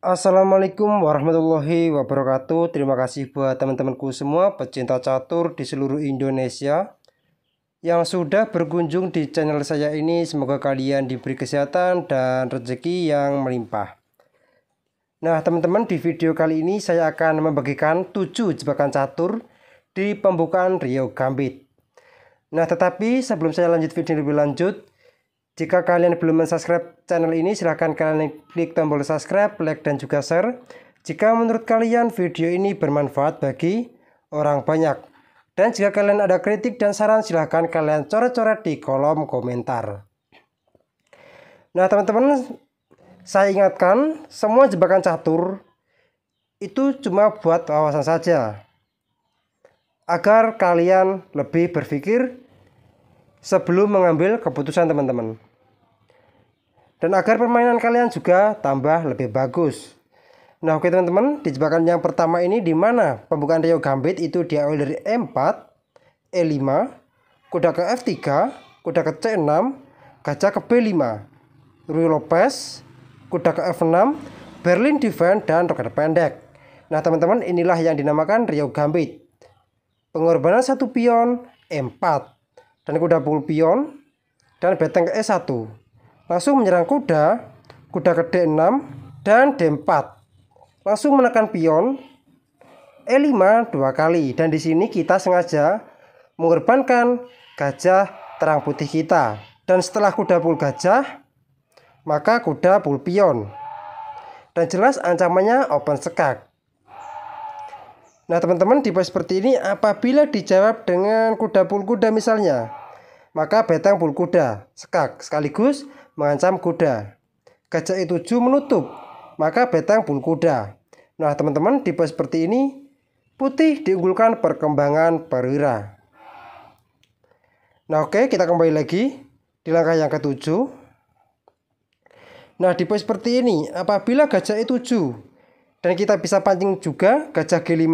Assalamualaikum warahmatullahi wabarakatuh. Terima kasih buat teman-temanku semua pecinta catur di seluruh Indonesia yang sudah berkunjung di channel saya ini. Semoga kalian diberi kesehatan dan rezeki yang melimpah. Nah teman-teman, di video kali ini saya akan membagikan 7 jebakan catur di pembukaan Rio Gambit. Nah tetapi sebelum saya lanjut video lebih lanjut, jika kalian belum mensubscribe channel ini, silahkan kalian klik tombol subscribe, like, dan juga share. Jika menurut kalian video ini bermanfaat bagi orang banyak. Dan jika kalian ada kritik dan saran, silahkan kalian coret-coret di kolom komentar. Nah teman-teman, saya ingatkan semua jebakan catur itu cuma buat wawasan saja, agar kalian lebih berpikir sebelum mengambil keputusan teman-teman, dan agar permainan kalian juga tambah lebih bagus. Nah oke teman-teman, di jebakan yang pertama ini, di mana pembukaan Rio Gambit itu diawali dari E4, E5, kuda ke F3, kuda ke C6, gajah ke B5, Ruy Lopez, kuda ke F6, Berlin Defense, dan roket pendek. Nah teman-teman, inilah yang dinamakan Rio Gambit. Pengorbanan satu pion E4, dan kuda pukul pion, dan beteng ke E1. Langsung menyerang kuda, kuda ke D6, dan D4. Langsung menekan pion E5 dua kali. Dan di sini kita sengaja mengorbankan gajah terang putih kita. Dan setelah kuda pukul gajah, maka kuda pukul pion. Dan jelas ancamannya open sekak. Nah teman-teman, di pos seperti ini apabila dijawab dengan kuda pukul kuda misalnya, maka beteng pukul kuda sekak sekaligus mengancam kuda. Gajah E7 menutup, maka beteng pukul kuda. Nah teman-teman, di pos seperti ini putih diunggulkan perkembangan perwira. Nah oke, kita kembali lagi di langkah yang ketujuh. Nah di pos seperti ini apabila gajah E7 dan kita bisa pancing juga gajah G5,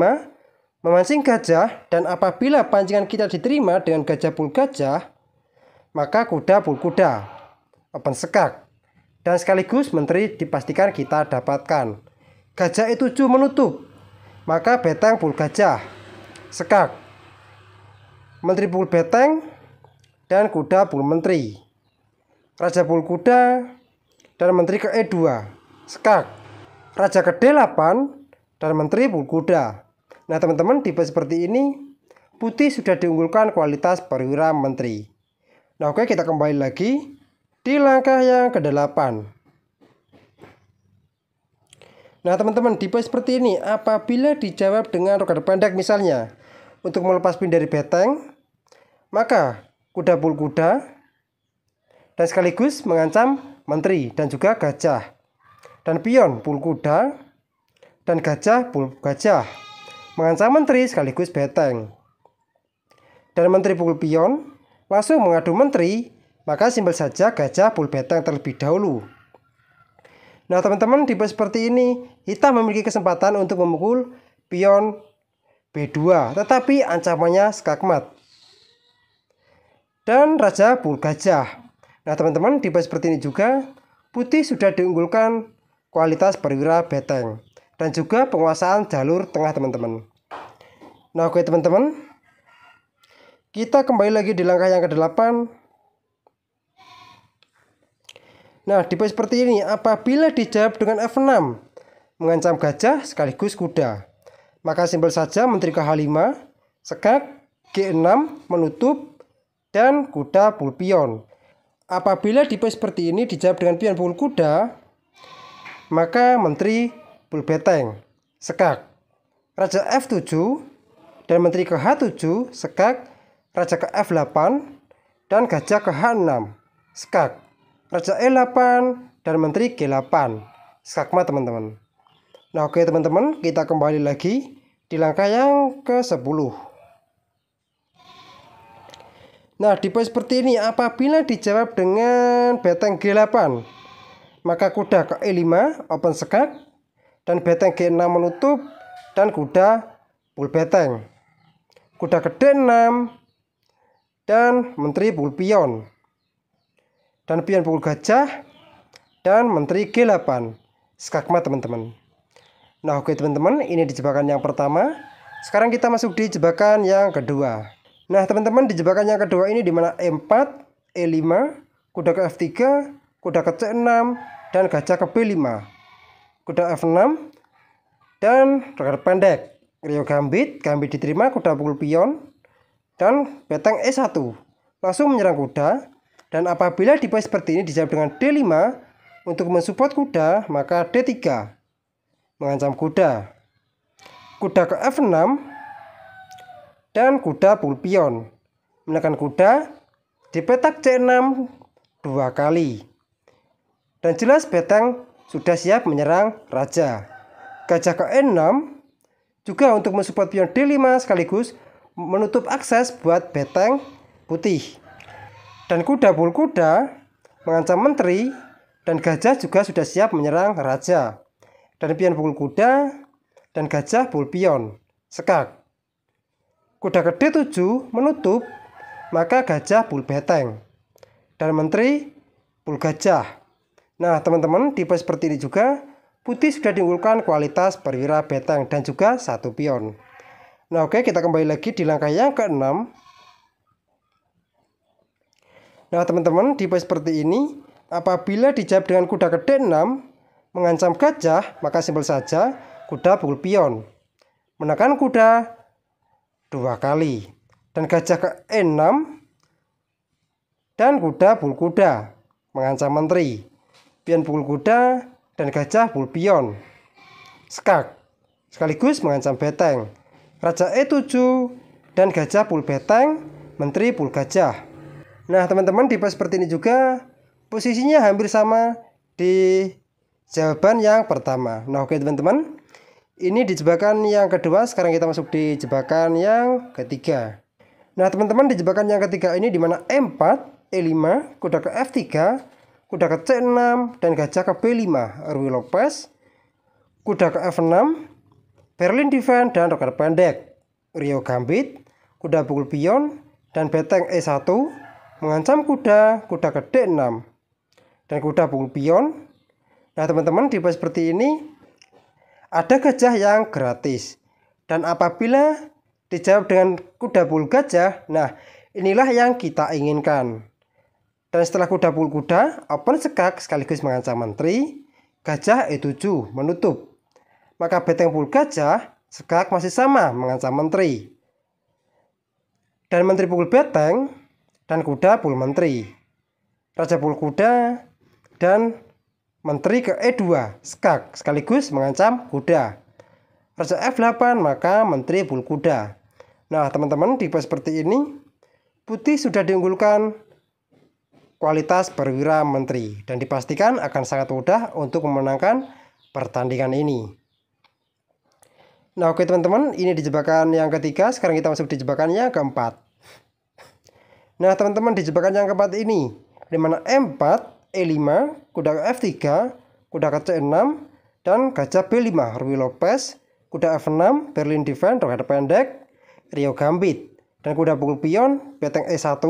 memancing gajah, dan apabila pancingan kita diterima dengan gajah pukul gajah, maka kuda pukul kuda open sekak, dan sekaligus menteri dipastikan kita dapatkan. Gajah E7 menutup, maka beteng pukul gajah sekak, menteri pukul beteng, dan kuda pukul menteri, raja pukul kuda, dan menteri ke E2 sekak, raja ke D8, dan menteri pukul kuda. Nah teman-teman, tipe seperti ini putih sudah diunggulkan kualitas perwira menteri. Nah oke, kita kembali lagi di langkah yang ke-8. Nah teman-teman, tipe seperti ini apabila dijawab dengan roket pendek misalnya untuk melepas pin dari beteng, maka kuda pukul kuda, dan sekaligus mengancam menteri dan juga gajah, dan pion pukul kuda, dan gajah pukul gajah, mengancam menteri sekaligus beteng, dan menteri pukul pion, langsung mengadu menteri, maka simbol saja gajah pukul beteng terlebih dahulu. Nah teman-teman, di pos seperti ini hitam memiliki kesempatan untuk memukul pion B2, tetapi ancamannya skakmat, dan raja pukul gajah. Nah teman-teman, di pos seperti ini juga putih sudah diunggulkan kualitas perwira beteng dan juga penguasaan jalur tengah teman-teman. Nah oke teman-teman, kita kembali lagi di langkah yang ke-8. Nah di pos seperti ini apabila dijawab dengan F6 mengancam gajah sekaligus kuda, maka simbol saja menteri ke H5 sekak, G6 menutup, dan kuda pukul pion. Apabila di pos seperti ini dijawab dengan pion pukul kuda, maka menteri pukul beteng sekak, raja F7, dan menteri ke H7 sekak, raja ke F8, dan gajah ke H6 sekak, raja E8, dan menteri G8 skakmat teman-teman. Nah oke teman-teman, kita kembali lagi di langkah yang ke-10. Nah di pos seperti ini apabila dijawab dengan beteng G8, maka kuda ke E5 open sekak, dan beteng G6 menutup, dan kuda pukul beteng, kuda ke D6, dan menteri pukul pion, dan pion pukul gajah, dan menteri G8. skakmat teman-teman. Nah oke teman-teman, ini di jebakan yang pertama. Sekarang kita masuk di jebakan yang kedua. Nah teman-teman, di jebakan yang kedua ini dimana E4, E5, kuda ke F3, kuda ke C6, dan gajah ke B5, kuda F6, dan roket pendek. Rio gambit, gambit diterima, kuda pukul pion, dan beteng E1. Langsung menyerang kuda, dan apabila di posisi seperti ini dijawab dengan D5 untuk mensupport kuda, maka D3 mengancam kuda. Kuda ke F6 dan kuda pukul pion, menekan kuda di petak C6 2 kali. Dan jelas beteng sudah siap menyerang raja. Gajah ke E6 juga untuk mensupport pion D5 sekaligus menutup akses buat beteng putih. Dan kuda pukul kuda mengancam menteri, dan gajah juga sudah siap menyerang raja. Dan pion pukul kuda dan gajah pukul pion, skak. Kuda ke D7 menutup, maka gajah pukul beteng, dan menteri pukul gajah. Nah teman-teman, tipe seperti ini juga putih sudah diunggulkan kualitas perwira beteng dan juga satu pion. Nah oke, kita kembali lagi di langkah yang ke-6. Nah teman-teman, tipe seperti ini apabila dijawab dengan kuda ke D6 mengancam gajah, maka simpel saja kuda pukul pion, menekan kuda 2 kali, dan gajah ke E6 dan kuda pukul kuda mengancam menteri, pion pukul kuda dan gajah pukul pion, skak, sekaligus mengancam beteng. Raja E7 dan gajah pukul beteng, menteri pukul gajah. Nah teman-teman, tipe seperti ini juga posisinya hampir sama di jawaban yang pertama. Nah oke teman-teman, ini di jebakan yang kedua. Sekarang kita masuk di jebakan yang ketiga. Nah teman-teman, di jebakan yang ketiga ini dimana E4, E5, kuda ke F3, kuda ke C6, dan gajah ke B5, Ruy Lopez, kuda ke F6, Berlin defense, dan roket pendek, Rio gambit, kuda pukul pion, dan beteng E1 mengancam kuda, kuda ke D6, dan kuda pukul pion. Nah teman-teman, tipe seperti ini ada gajah yang gratis, dan apabila dijawab dengan kuda pukul gajah, nah inilah yang kita inginkan. Dan setelah kuda pukul kuda, open skak sekaligus mengancam menteri, gajah E7 menutup, maka beteng pukul gajah, skak masih sama mengancam menteri, dan menteri pukul beteng, dan kuda pukul menteri, raja pukul kuda, dan menteri ke E2, skak sekaligus mengancam kuda, raja F8, maka menteri pukul kuda. Nah teman-teman, tipe seperti ini putih sudah diunggulkan kualitas perwira menteri, dan dipastikan akan sangat mudah untuk memenangkan pertandingan ini. Nah oke teman-teman, ini di jebakan yang ketiga. Sekarang kita masuk di jebakan yang keempat. Nah teman-teman, di jebakan yang keempat ini dimana E4, E5, kuda ke F3, kuda ke C6, dan gajah B5, Ruy Lopez, kuda F6, Berlin defense, roket pendek, Rio gambit, dan kuda pukul pion, beteng E1,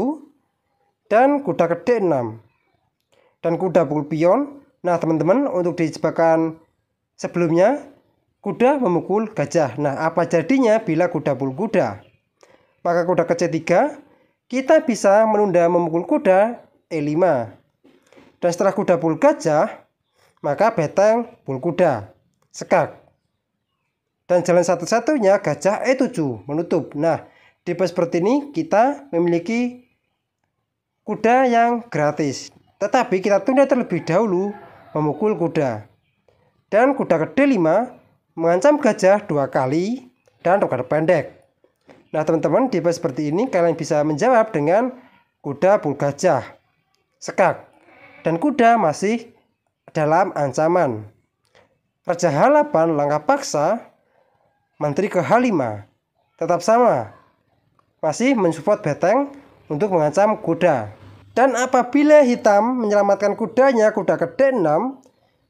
dan kuda ke D6, dan kuda pukul pion. Nah teman-teman, untuk di jebakan sebelumnya kuda memukul gajah. Nah apa jadinya bila kuda pukul kuda? Maka kuda ke C3 kita bisa menunda memukul kuda E5, dan setelah kuda pukul gajah, maka beteng pukul kuda, skak, dan jalan satu-satunya gajah E7 menutup. Nah tipe seperti ini kita memiliki kuda yang gratis, tetapi kita tunda terlebih dahulu memukul kuda, dan kuda ke D5 mengancam gajah 2 kali, dan roket pendek. Nah teman-teman, tipe seperti ini kalian bisa menjawab dengan kuda pukul gajah, skak, dan kuda masih dalam ancaman. Raja H8 langkah paksa, menteri ke H5 tetap sama, masih mensupport beteng untuk mengancam kuda. Dan apabila hitam menyelamatkan kudanya, kuda ke D6,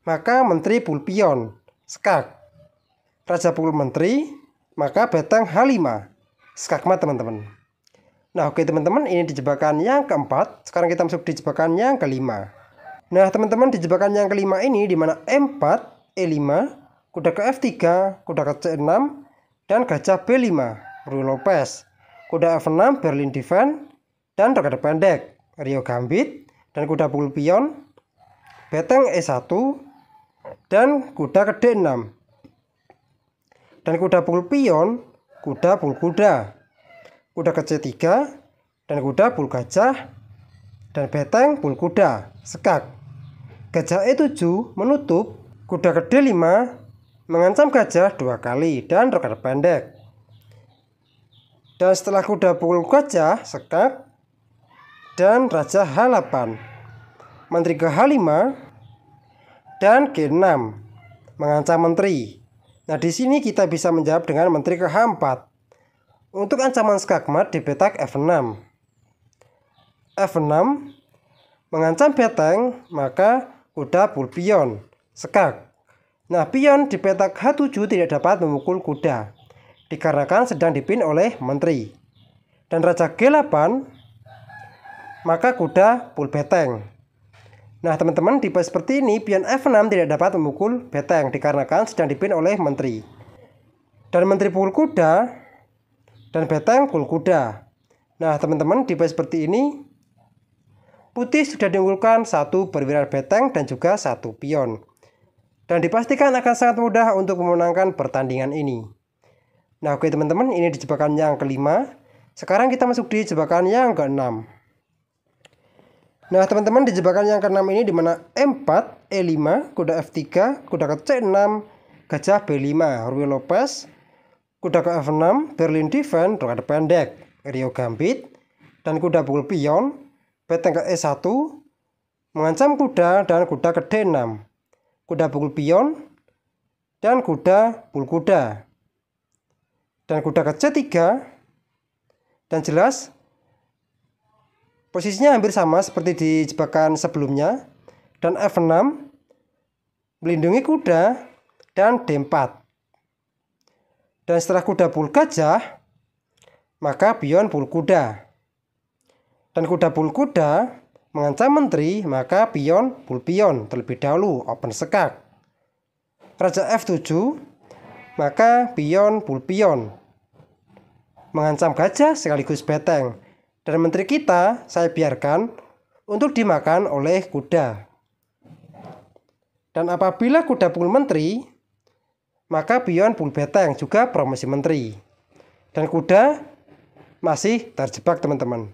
maka menteri pukul pion, skak, raja pukul menteri, maka beteng H5, skakmat teman-teman. Nah oke teman-teman, ini di jebakan yang keempat. Sekarang kita masuk di jebakan yang kelima. Nah teman-teman, di jebakan yang kelima ini dimana E4, E5, kuda ke F3, kuda ke C6, dan gajah B5, Ruy Lopez. Kuda F6, Berlin Defense, dan rokade pendek, Rio Gambit, dan kuda pukul pion, beteng E1, dan kuda ke D6. Dan kuda pukul pion, kuda pukul kuda, kuda ke C3, dan kuda pukul gajah, dan beteng pukul kuda, sekak. Gajah E7 menutup, kuda ke D5, mengancam gajah 2 kali, dan rokade pendek. Dan setelah kuda pukul gajah, sekak, dan raja H8, menteri ke H5, dan G6, mengancam menteri. Nah, di sini kita bisa menjawab dengan menteri ke H4. Untuk ancaman skakmat di petak F6. F6 mengancam beteng, maka kuda pukul pion, sekak. Nah, pion di petak H7 tidak dapat memukul kuda, dikarenakan sedang dipimpin oleh menteri. Dan raja G8, maka kuda pukul beteng. Nah, teman-teman, tipe seperti ini pion F6 tidak dapat memukul beteng dikarenakan sedang dipimpin oleh menteri. Dan menteri pukul kuda, dan beteng pukul kuda. Nah, teman-teman, tipe seperti ini putih sudah diunggulkan 1 perwira beteng dan juga 1 pion. Dan dipastikan akan sangat mudah untuk memenangkan pertandingan ini. Nah, oke teman-teman, ini di jebakan yang kelima. Sekarang kita masuk di jebakan yang keenam. Nah, teman-teman, di jebakan yang keenam ini dimana E4, E5, kuda F3, kuda ke C6, gajah B5, Ruy Lopez, kuda ke F6, Berlin Defense, rokade pendek, Rio Gambit, dan kuda pukul pion, beteng ke E1, mengancam kuda, dan kuda ke D6, kuda pukul pion, dan kuda pukul kuda. Dan kuda ke C3, dan jelas posisinya hampir sama seperti di jebakan sebelumnya. Dan F6 melindungi kuda, dan D4. Dan setelah kuda pukul gajah, maka pion pukul kuda. Dan kuda pukul kuda mengancam menteri, maka pion pukul pion terlebih dahulu, open sekak. Raja F7, maka pion pukul pion, mengancam gajah sekaligus beteng. Dan menteri kita saya biarkan untuk dimakan oleh kuda. Dan apabila kuda pukul menteri, maka pion pukul beteng, juga promosi menteri. Dan kuda masih terjebak, teman-teman.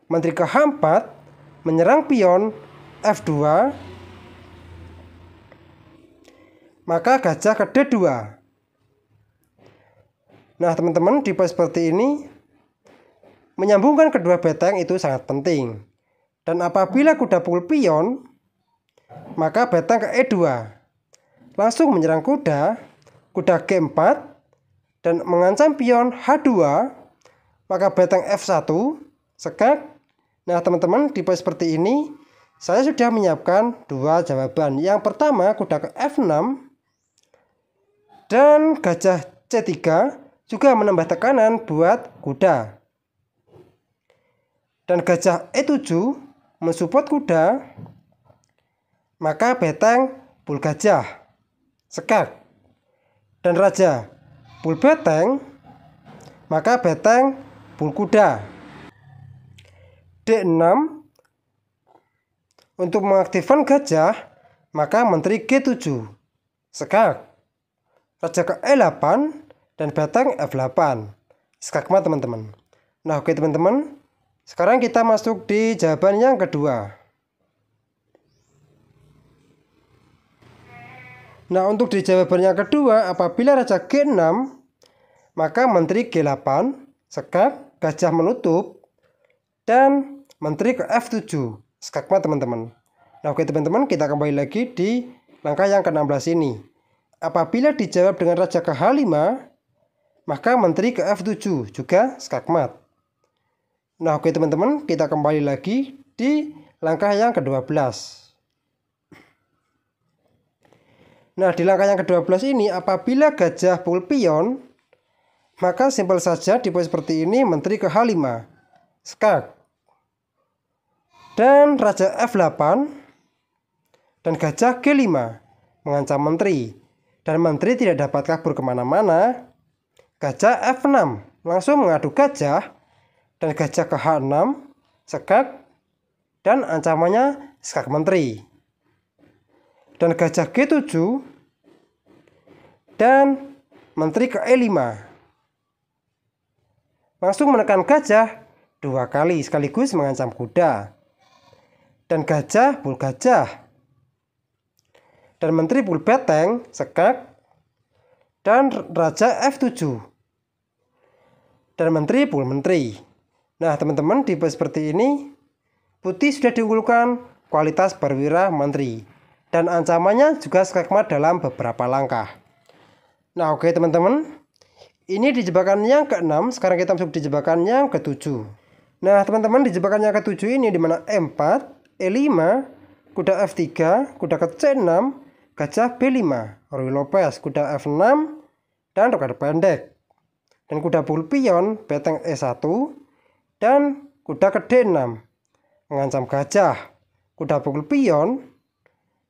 Menteri ke H4 menyerang pion F2, maka gajah ke D2. Nah, teman-teman, tipe seperti ini menyambungkan kedua beteng itu sangat penting. Dan apabila kuda pukul pion, maka beteng ke E2, langsung menyerang kuda, kuda G4, dan mengancam pion H2, maka beteng F1, sekak. Nah, teman-teman, tipe seperti ini saya sudah menyiapkan 2 jawaban. Yang pertama, kuda ke F6, dan gajah C3 juga menambah tekanan buat kuda. Dan gajah E7 mensupport kuda, maka beteng pukul gajah, sekak. Dan raja pukul beteng, maka beteng pukul kuda. D6 untuk mengaktifkan gajah, maka menteri G7, sekak. Raja ke E8 dan beteng F8, skakmat, teman-teman. Nah, oke teman-teman, sekarang kita masuk di jawaban yang kedua. Nah, untuk di jawaban yang kedua, apabila raja G6, maka menteri G8, sekak, gajah menutup, dan menteri ke F7, skakmat, teman-teman. Nah, oke teman-teman, kita kembali lagi di langkah yang ke-16 ini. Apabila dijawab dengan raja ke H5, maka menteri ke F7, juga skakmat. Nah, oke teman-teman, kita kembali lagi di langkah yang ke-12. Nah, di langkah yang ke-12 ini, apabila gajah pukul pion, maka simpel saja tipe seperti ini, menteri ke H5, skak. Dan raja F8, dan gajah G5. mengancam menteri. Dan menteri tidak dapat kabur kemana-mana. Gajah F6 langsung mengadu gajah. Dan gajah ke H6 sekak. Dan ancamannya sekak menteri. Dan gajah G7. Dan menteri ke E5. Langsung menekan gajah 2 kali sekaligus mengancam kuda. Dan gajah pul gajah. Dan menteri pul beteng sekak. Dan raja F7. Dan menteri pul menteri. Nah teman-teman, tipe seperti ini putih sudah diunggulkan kualitas perwira menteri. Dan ancamannya juga skakmat dalam beberapa langkah. Nah oke teman-teman, ini di jebakan yang ke-6. Sekarang kita masuk di jebakan yang ke-7. Nah teman-teman, di jebakan yang ke-7 ini dimana E4, E5, kuda F3, kuda ke C6, gajah B5, Ruy Lopez, kuda F6, dan rokade pendek. Dan kuda pul pion, beteng E1, dan kuda ke D6, mengancam gajah. Kuda pul pion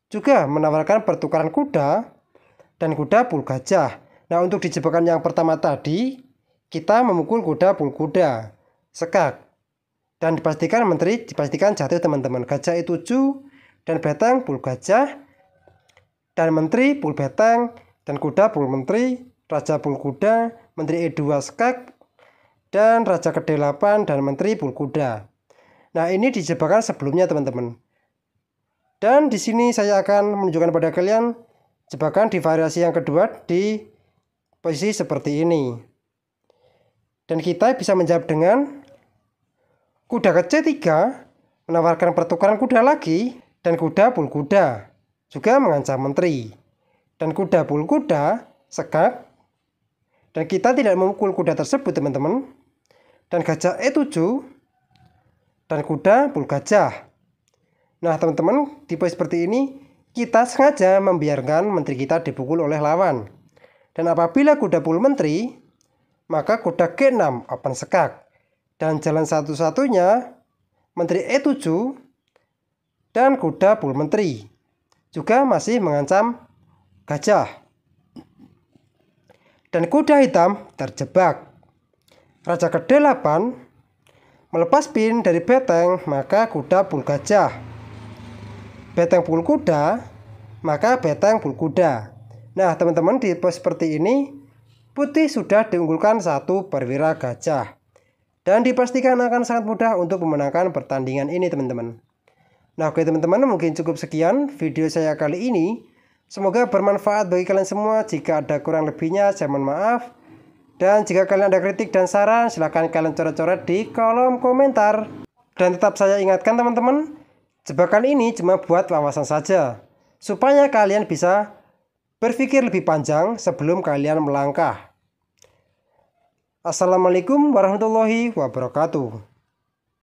juga menawarkan pertukaran kuda, dan kuda pul gajah. Nah untuk di jebakan yang pertama tadi, kita memukul kuda pul kuda, sekak. Dan dipastikan menteri jatuh teman-teman. Gajah E7 dan beteng pul gajah. Dan menteri pul beteng dan kuda pul menteri. Raja pul kuda, menteri E2 skak. Dan raja ke D8 dan menteri pul kuda. Nah ini di jebakan sebelumnya teman-teman. Dan di sini saya akan menunjukkan pada kalian jebakan di variasi yang kedua di posisi seperti ini. Dan kita bisa menjawab dengan kuda ke C3 menawarkan pertukaran kuda lagi. Dan kuda pul kuda juga mengancam menteri. Dan kuda pul kuda sekak. Dan kita tidak memukul kuda tersebut teman-teman. Dan gajah E7 dan kuda pul gajah. Nah teman-teman, tipe seperti ini kita sengaja membiarkan menteri kita dipukul oleh lawan. Dan apabila kuda pul menteri, maka kuda G6 open sekak. Dan jalan satu-satunya menteri E7 dan kuda pul menteri juga masih mengancam gajah. Dan kuda hitam terjebak. Raja ke D8 melepas pin dari beteng, maka kuda pul gajah. Beteng pul kuda, maka beteng pul kuda. Nah teman-teman, di pos seperti ini putih sudah diunggulkan 1 perwira gajah. Dan dipastikan akan sangat mudah untuk memenangkan pertandingan ini teman-teman. Nah oke teman-teman, mungkin cukup sekian video saya kali ini. Semoga bermanfaat bagi kalian semua. Jika ada kurang lebihnya saya mohon maaf. Dan jika kalian ada kritik dan saran, silahkan kalian coret-coret di kolom komentar. Dan tetap saya ingatkan teman-teman, jebakan ini cuma buat wawasan saja, supaya kalian bisa berpikir lebih panjang sebelum kalian melangkah. Assalamualaikum warahmatullahi wabarakatuh.